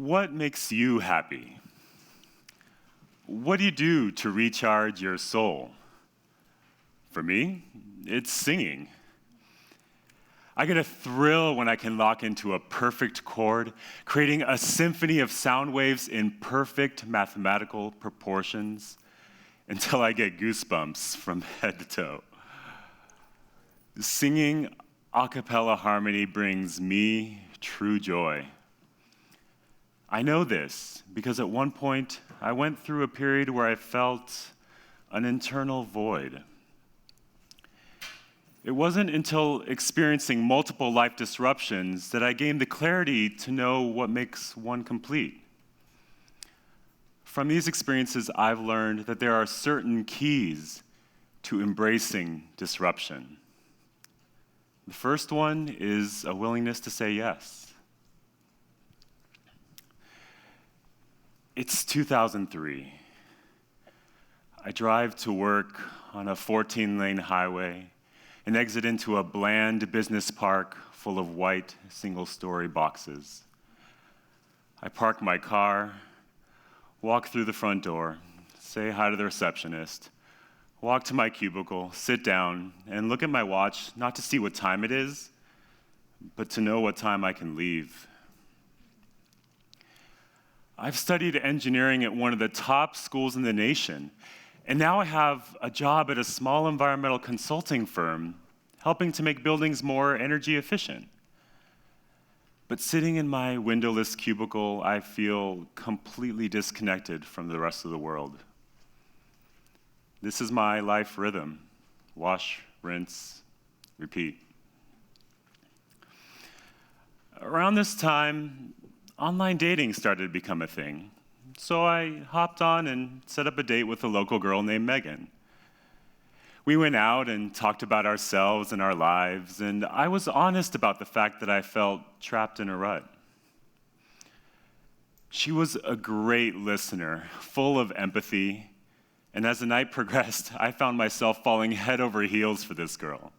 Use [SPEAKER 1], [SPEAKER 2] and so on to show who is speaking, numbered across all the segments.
[SPEAKER 1] What makes you happy? What do you do to recharge your soul? For me, it's singing. I get a thrill when I can lock into a perfect chord, creating a symphony of sound waves in perfect mathematical proportions until I get goosebumps from head to toe. Singing a cappella harmony brings me true joy. I know this because at one point I went through a period where I felt an internal void. It wasn't until experiencing multiple life disruptions that I gained the clarity to know what makes one complete. From these experiences, I've learned that there are certain keys to embracing disruption. The first one is a willingness to say yes. It's 2003. I drive to work on a 14-lane highway and exit into a bland business park full of white single-story boxes. I park my car, walk through the front door, say hi to the receptionist, walk to my cubicle, sit down, and look at my watch, not to see what time it is, but to know what time I can leave. I've studied engineering at one of the top schools in the nation, and now I have a job at a small environmental consulting firm helping to make buildings more energy efficient. But sitting in my windowless cubicle, I feel completely disconnected from the rest of the world. This is my life rhythm: wash, rinse, repeat. Around this time, online dating started to become a thing. So I hopped on and set up a date with a local girl named Megan. We went out and talked about ourselves and our lives, and I was honest about the fact that I felt trapped in a rut. She was a great listener, full of empathy, and as the night progressed, I found myself falling head over heels for this girl.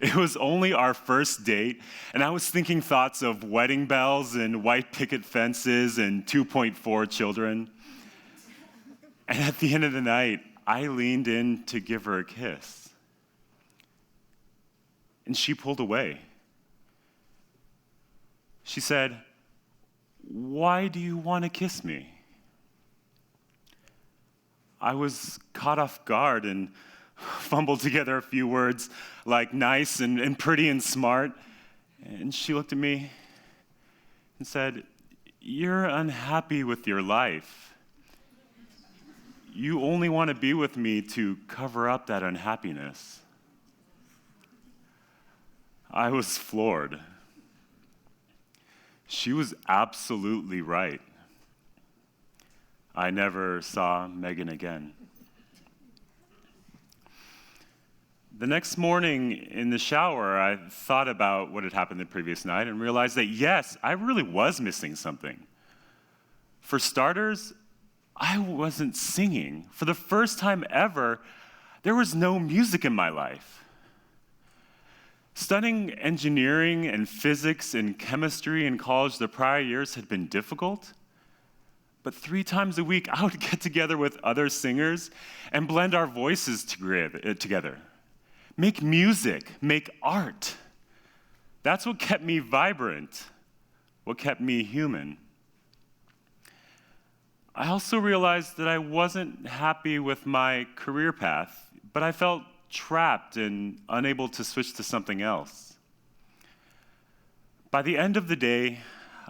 [SPEAKER 1] It was only our first date, and I was thinking thoughts of wedding bells and white picket fences and 2.4 children. And at the end of the night, I leaned in to give her a kiss. And she pulled away. She said, "Why do you want to kiss me?" I was caught off guard and fumbled together a few words like nice and pretty and smart. And she looked at me and said, "You're unhappy with your life. You only want to be with me to cover up that unhappiness." I was floored. She was absolutely right. I never saw Megan again. The next morning in the shower, I thought about what had happened the previous night and realized that, yes, I really was missing something. For starters, I wasn't singing. For the first time ever, there was no music in my life. Studying engineering and physics and chemistry in college the prior years had been difficult, but 3 times a week, I would get together with other singers and blend our voices together. Make music, make art. That's what kept me vibrant, what kept me human. I also realized that I wasn't happy with my career path, but I felt trapped and unable to switch to something else. By the end of the day,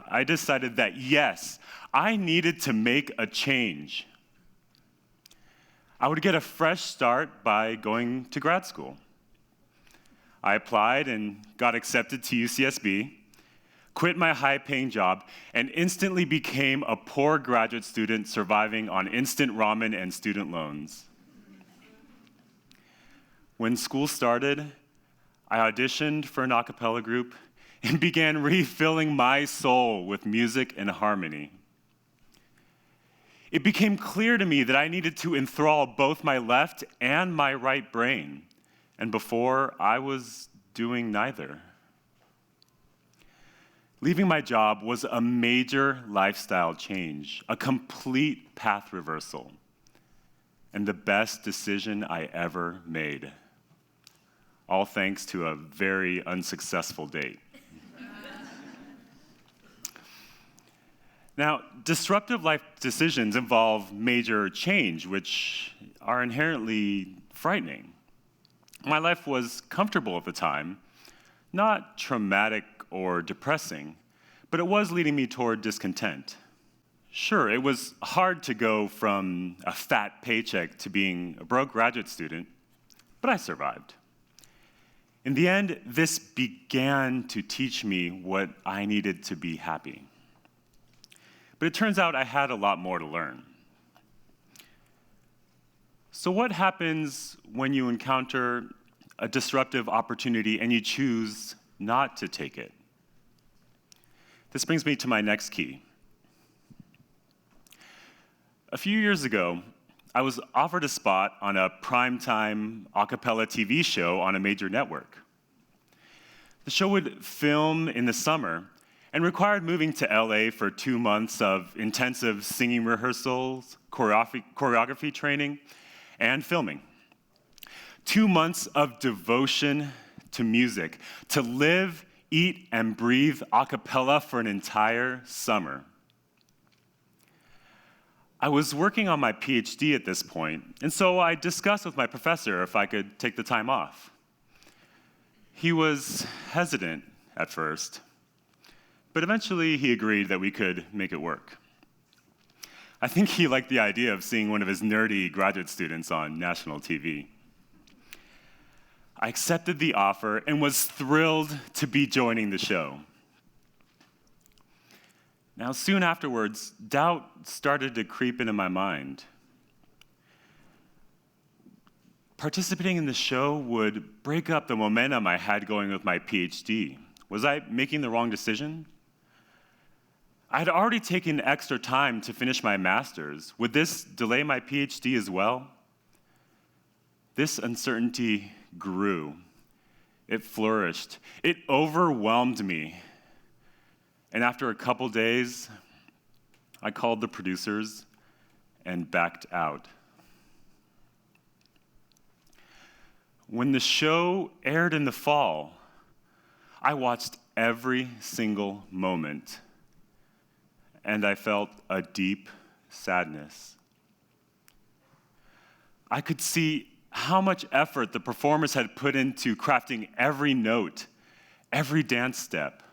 [SPEAKER 1] I decided that yes, I needed to make a change. I would get a fresh start by going to grad school. I applied and got accepted to UCSB, quit my high-paying job, and instantly became a poor graduate student surviving on instant ramen and student loans. When school started, I auditioned for an a cappella group and began refilling my soul with music and harmony. It became clear to me that I needed to enthrall both my left and my right brain. And before, I was doing neither. Leaving my job was a major lifestyle change, a complete path reversal, and the best decision I ever made. All thanks to a very unsuccessful date. Now, disruptive life decisions involve major change, which are inherently frightening. My life was comfortable at the time, not traumatic or depressing, but it was leading me toward discontent. Sure, it was hard to go from a fat paycheck to being a broke graduate student, but I survived. In the end, this began to teach me what I needed to be happy. But it turns out I had a lot more to learn. So what happens when you encounter a disruptive opportunity and you choose not to take it? This brings me to my next key. A few years ago, I was offered a spot on a primetime a cappella TV show on a major network. The show would film in the summer and required moving to LA for 2 months of intensive singing rehearsals, choreography training, and filming. 2 months of devotion to music, to live, eat, and breathe a cappella for an entire summer. I was working on my PhD at this point, and so I discussed with my professor if I could take the time off. He was hesitant at first, but eventually he agreed that we could make it work. I think he liked the idea of seeing one of his nerdy graduate students on national TV. I accepted the offer and was thrilled to be joining the show. Now, soon afterwards, doubt started to creep into my mind. Participating in the show would break up the momentum I had going with my PhD. Was I making the wrong decision? I had already taken extra time to finish my master's. Would this delay my PhD as well? This uncertainty grew. It flourished. It overwhelmed me. And after a couple days, I called the producers and backed out. When the show aired in the fall, I watched every single moment, and I felt a deep sadness. I could see how much effort the performers had put into crafting every note, every dance step.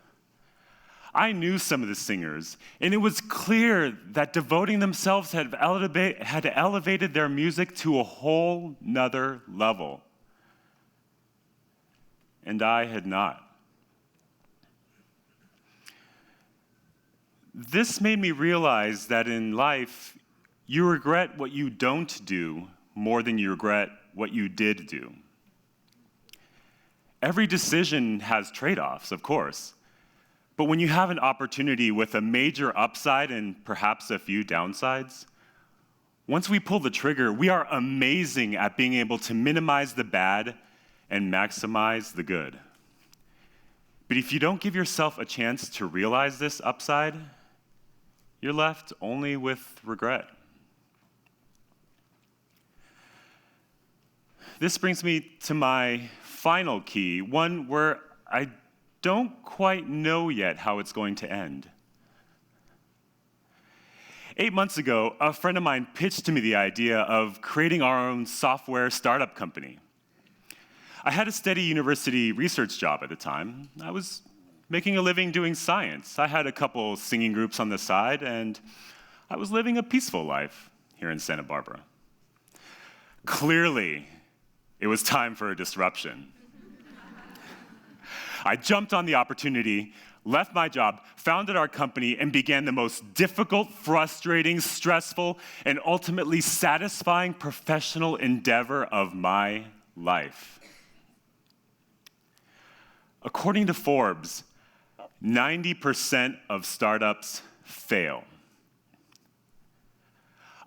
[SPEAKER 1] I knew some of the singers, and it was clear that devoting themselves had elevated their music to a whole nother level. And I had not. This made me realize that in life, you regret what you don't do more than you regret what you did do. Every decision has trade-offs, of course, but when you have an opportunity with a major upside and perhaps a few downsides, once we pull the trigger, we are amazing at being able to minimize the bad and maximize the good. But if you don't give yourself a chance to realize this upside, you're left only with regret. This brings me to my final key, one where I don't quite know yet how it's going to end. 8 months ago, a friend of mine pitched to me the idea of creating our own software startup company. I had a steady university research job at the time. I was making a living doing science. I had a couple singing groups on the side, and I was living a peaceful life here in Santa Barbara. Clearly, it was time for a disruption. I jumped on the opportunity, left my job, founded our company, and began the most difficult, frustrating, stressful, and ultimately satisfying professional endeavor of my life. According to Forbes, 90% of startups fail.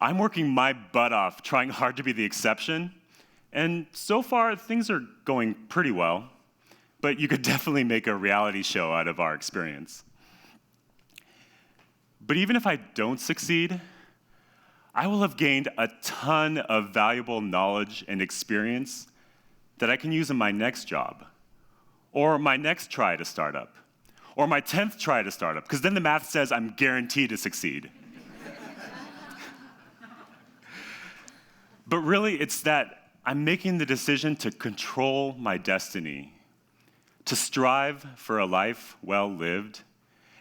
[SPEAKER 1] I'm working my butt off, trying hard to be the exception, and so far things are going pretty well, but you could definitely make a reality show out of our experience. But even if I don't succeed, I will have gained a ton of valuable knowledge and experience that I can use in my next job, or my next try to start up, or my 10th try to start up, because then the math says I'm guaranteed to succeed. But really, it's that I'm making the decision to control my destiny, to strive for a life well lived,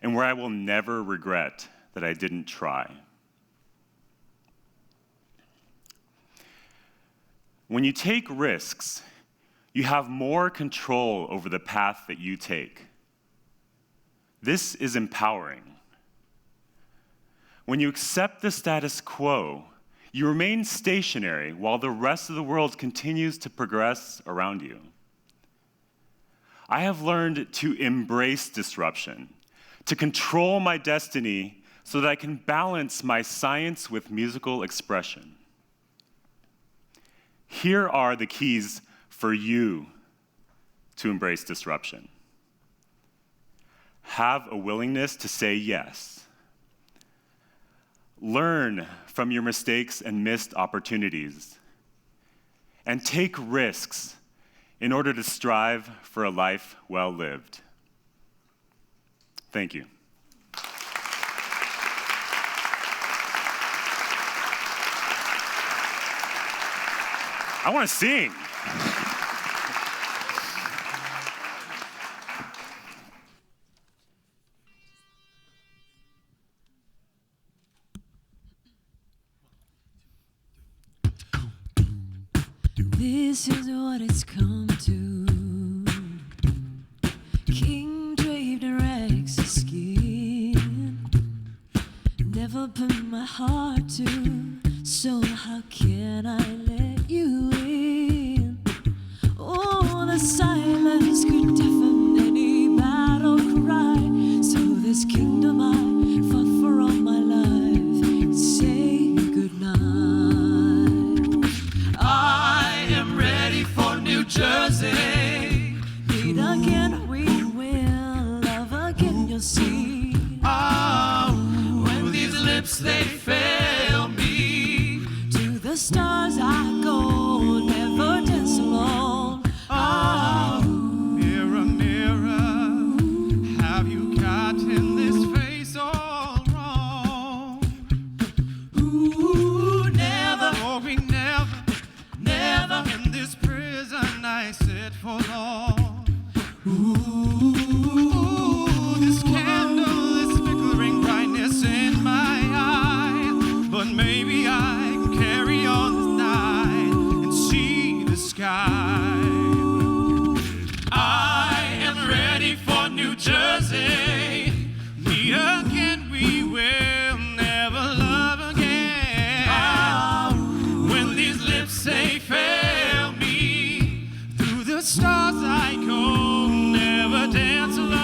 [SPEAKER 1] and where I will never regret that I didn't try. When you take risks, you have more control over the path that you take. This is empowering. When you accept the status quo, you remain stationary while the rest of the world continues to progress around you. I have learned to embrace disruption, to control my destiny so that I can balance my science with musical expression. Here are the keys for you to embrace disruption. Have a willingness to say yes. Learn from your mistakes and missed opportunities. And take risks in order to strive for a life well lived. Thank you. I want to sing.
[SPEAKER 2] This is what it's come to. King draped in rags of skin. Never put my heart to, so how can I let you in? Oh, the silence could deafen any battle cry. So this kingdom I fought for all my life can say goodnight. I am ready for New Jersey. Meet again, we will love again, you'll see. Oh, when these lips they fail me, to the stars I go, never dance alone. Oh,
[SPEAKER 3] mirror, mirror, have you gotten this face all wrong?
[SPEAKER 2] ooh, never,
[SPEAKER 3] Oh, we never,
[SPEAKER 2] never,
[SPEAKER 3] in this prison I sit for long.
[SPEAKER 2] ooh,
[SPEAKER 3] This candle is flickering brightness in my eye, but maybe I can carry on this night and see the sky. I am ready for New Jersey. Meet again, we will never love again. When these lips say fail me, through the stars I go, never dance alone.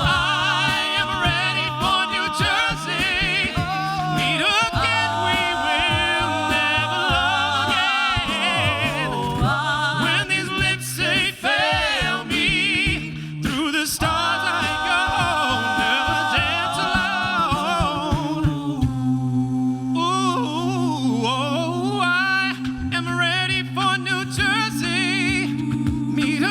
[SPEAKER 3] I am ready for New Jersey. Meet again, we will never love again. When these lips say fail me, through the stars I go, never dance alone. Ooh, oh, I am ready for New Jersey. Meet